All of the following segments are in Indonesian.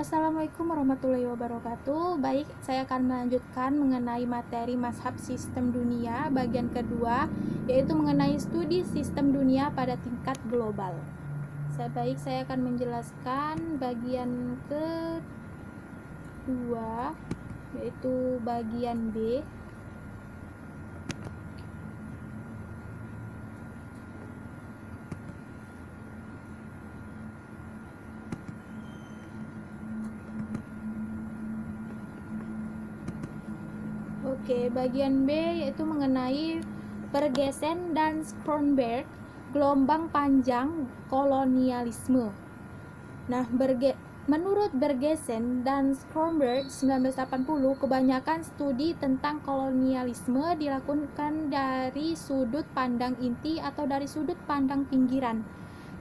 Assalamualaikum warahmatullahi wabarakatuh. Baik, saya akan melanjutkan mengenai materi mazhab sistem dunia bagian kedua, yaitu mengenai studi sistem dunia pada tingkat global. Saya akan menjelaskan bagian kedua, yaitu bagian B. Oke, bagian B yaitu mengenai Bergesen dan Kronberg, gelombang panjang kolonialisme. Nah, menurut Bergesen dan Kronberg 1980, kebanyakan studi tentang kolonialisme dilakukan dari sudut pandang inti atau dari sudut pandang pinggiran.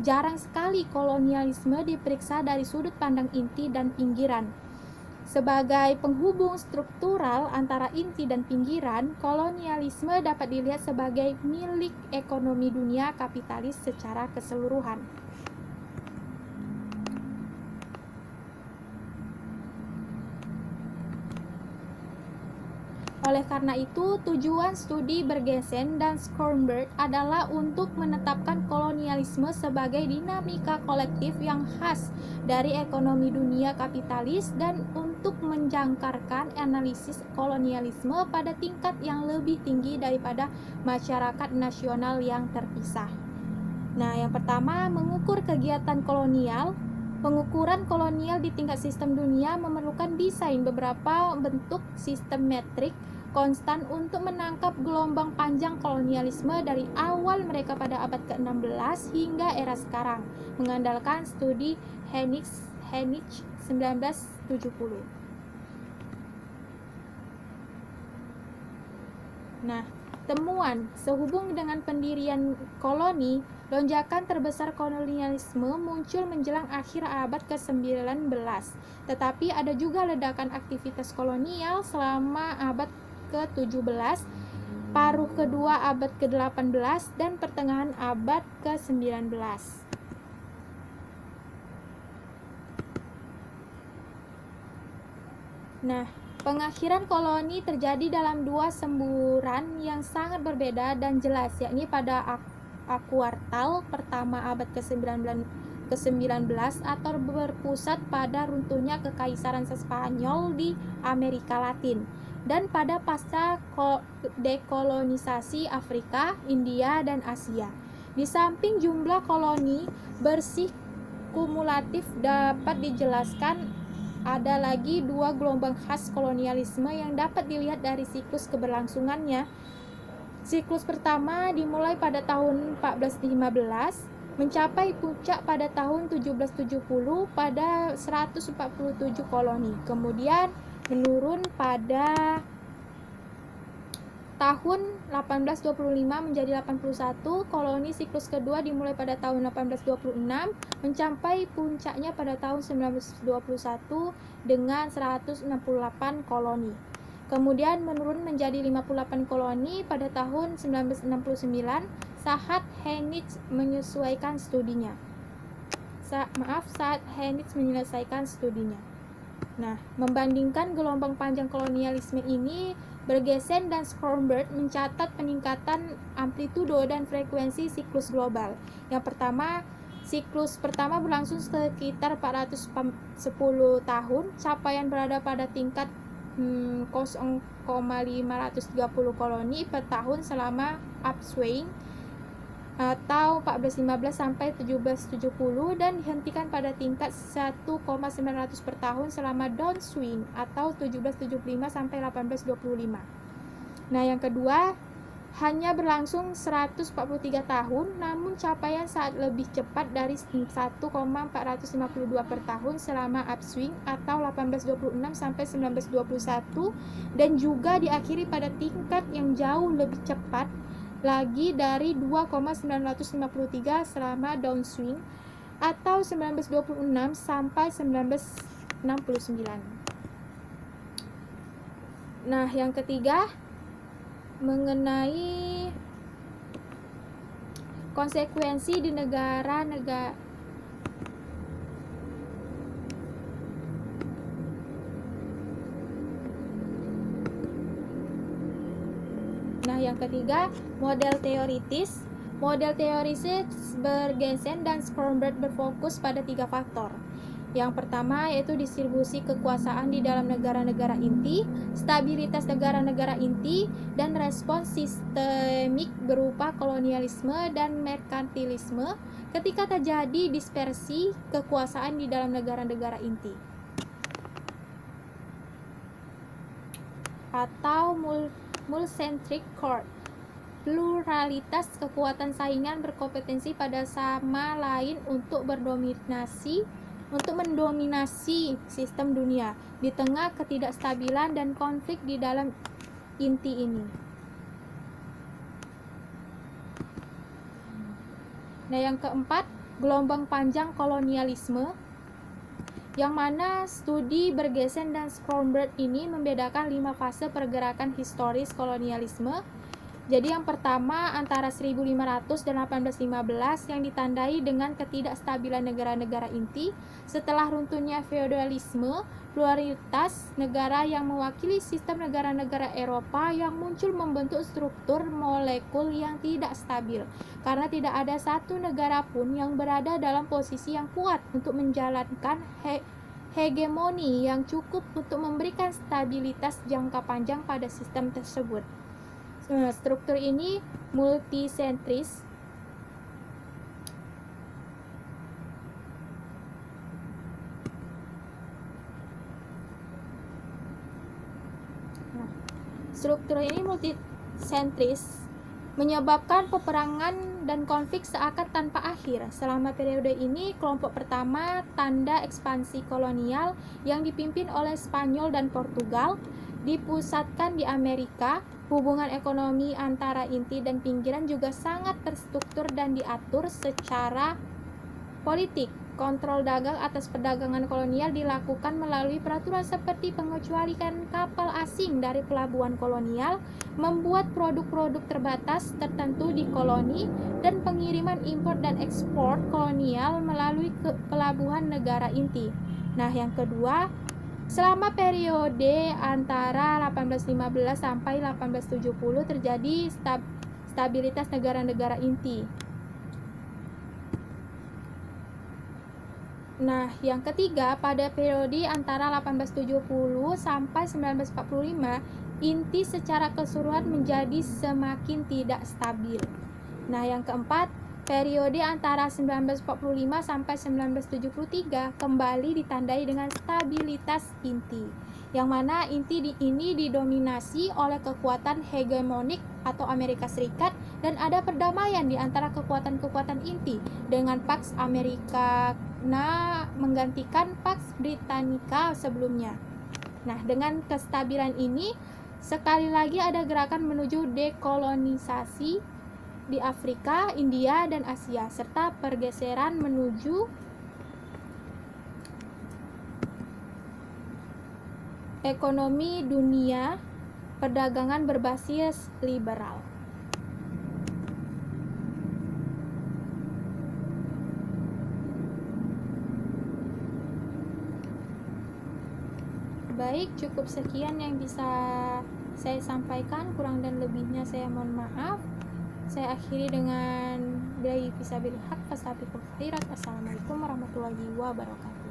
Jarang sekali kolonialisme diperiksa dari sudut pandang inti dan pinggiran. Sebagai penghubung struktural antara inti dan pinggiran, kolonialisme dapat dilihat sebagai milik ekonomi dunia kapitalis secara keseluruhan. Oleh karena itu, tujuan studi Bergesen dan Kronberg adalah untuk menetapkan kolonialisme sebagai dinamika kolektif yang khas dari ekonomi dunia kapitalis dan untuk menjangkarkan analisis kolonialisme pada tingkat yang lebih tinggi daripada masyarakat nasional yang terpisah. Nah, yang pertama, mengukur kegiatan kolonial. Pengukuran kolonial di tingkat sistem dunia memerlukan desain beberapa bentuk sistem metrik konstan untuk menangkap gelombang panjang kolonialisme dari awal mereka pada abad ke-16 hingga era sekarang, mengandalkan studi Henig 1970. Nah, temuan sehubung dengan pendirian koloni, lonjakan terbesar kolonialisme muncul menjelang akhir abad ke-19. Tetapi ada juga ledakan aktivitas kolonial selama abad ke-17, paruh kedua abad ke-18, dan pertengahan abad ke-19. Nah, pengakhiran koloni terjadi dalam dua semburan yang sangat berbeda dan jelas, yakni pada kuartal pertama abad ke-19 atau berpusat pada runtuhnya Kekaisaran Spanyol di Amerika Latin, dan pada pasca dekolonisasi Afrika, India, dan Asia. Di samping jumlah koloni bersih kumulatif dapat dijelaskan, ada lagi dua gelombang khas kolonialisme yang dapat dilihat dari siklus keberlangsungannya. Siklus pertama dimulai pada tahun 1415, mencapai puncak pada tahun 1770 pada 147 koloni. Kemudian menurun pada tahun 1825 menjadi 81 koloni. Siklus kedua dimulai pada tahun 1826, mencapai puncaknya pada tahun 1921 dengan 168 koloni. Kemudian menurun menjadi 58 koloni pada tahun 1969 saat Henig menyelesaikan studinya. Nah, membandingkan gelombang panjang kolonialisme ini, Bergesen dan Kronberg mencatat peningkatan amplitudo dan frekuensi siklus global. Yang pertama, siklus pertama berlangsung sekitar 410 tahun, capaian berada pada tingkat 0,530 koloni per tahun selama upswing atau 1415 sampai 1770, dan dihentikan pada tingkat 1,900 per tahun selama downswing atau 1775 sampai 1825. Nah, yang kedua hanya berlangsung 143 tahun, namun capaian saat lebih cepat dari 1,452 per tahun selama upswing atau 1826 sampai 1921, dan juga diakhiri pada tingkat yang jauh lebih cepat lagi dari 2,953 selama downswing atau 1926 sampai 1969. Nah, yang ketiga mengenai konsekuensi di negara-negara yang ketiga, model teoritis. Model teoritis Bergensen dan Schönberg berfokus pada 3 faktor. Yang pertama yaitu distribusi kekuasaan di dalam negara-negara inti, stabilitas negara-negara inti, dan respons sistemik berupa kolonialisme dan merkantilisme ketika terjadi dispersi kekuasaan di dalam negara-negara inti. Atau multicentric court, pluralitas kekuatan saingan berkompetensi pada sama lain untuk mendominasi sistem dunia di tengah ketidakstabilan dan konflik di dalam inti ini. Nah, yang keempat, gelombang panjang kolonialisme, yang mana studi Bergensen dan Schönberg ini membedakan 5 fase pergerakan historis kolonialisme. Jadi yang pertama antara 1500 dan 1815 yang ditandai dengan ketidakstabilan negara-negara inti. Setelah runtuhnya feodalisme, pluralitas negara yang mewakili sistem negara-negara Eropa yang muncul membentuk struktur molekul yang tidak stabil, karena tidak ada satu negara pun yang berada dalam posisi yang kuat untuk menjalankan hegemoni yang cukup untuk memberikan stabilitas jangka panjang pada sistem tersebut. Struktur ini multisentris. Struktur ini multisentris menyebabkan peperangan dan konflik seakan tanpa akhir. Selama periode ini, kelompok pertama, tanda ekspansi kolonial yang dipimpin oleh Spanyol dan Portugal, dipusatkan di Amerika. Hubungan ekonomi antara inti dan pinggiran juga sangat terstruktur dan diatur secara politik. Kontrol dagang atas perdagangan kolonial dilakukan melalui peraturan seperti pengecualian kapal asing dari pelabuhan kolonial, membuat produk-produk terbatas tertentu di koloni, dan pengiriman impor dan ekspor kolonial melalui pelabuhan negara inti. Nah, yang kedua, selama periode antara 1815 sampai 1870 terjadi stabilitas negara-negara inti. Nah, yang ketiga, pada periode antara 1870 sampai 1945, inti secara keseluruhan menjadi semakin tidak stabil. Nah, yang keempat, periode antara 1945 sampai 1973 kembali ditandai dengan stabilitas inti, yang mana inti ini didominasi oleh kekuatan hegemonik atau Amerika Serikat, dan ada perdamaian di antara kekuatan-kekuatan inti dengan Pax Americana menggantikan Pax Britannica sebelumnya. Nah, dengan kestabilan ini sekali lagi ada gerakan menuju dekolonisasi di Afrika, India, dan Asia, serta pergeseran menuju ekonomi dunia perdagangan berbasis liberal. Baik, cukup sekian yang bisa saya sampaikan, kurang dan lebihnya saya mohon maaf. Saya akhiri dengan billahi fisabilil haq fastabiqul khairat. Assalamualaikum warahmatullahi wabarakatuh.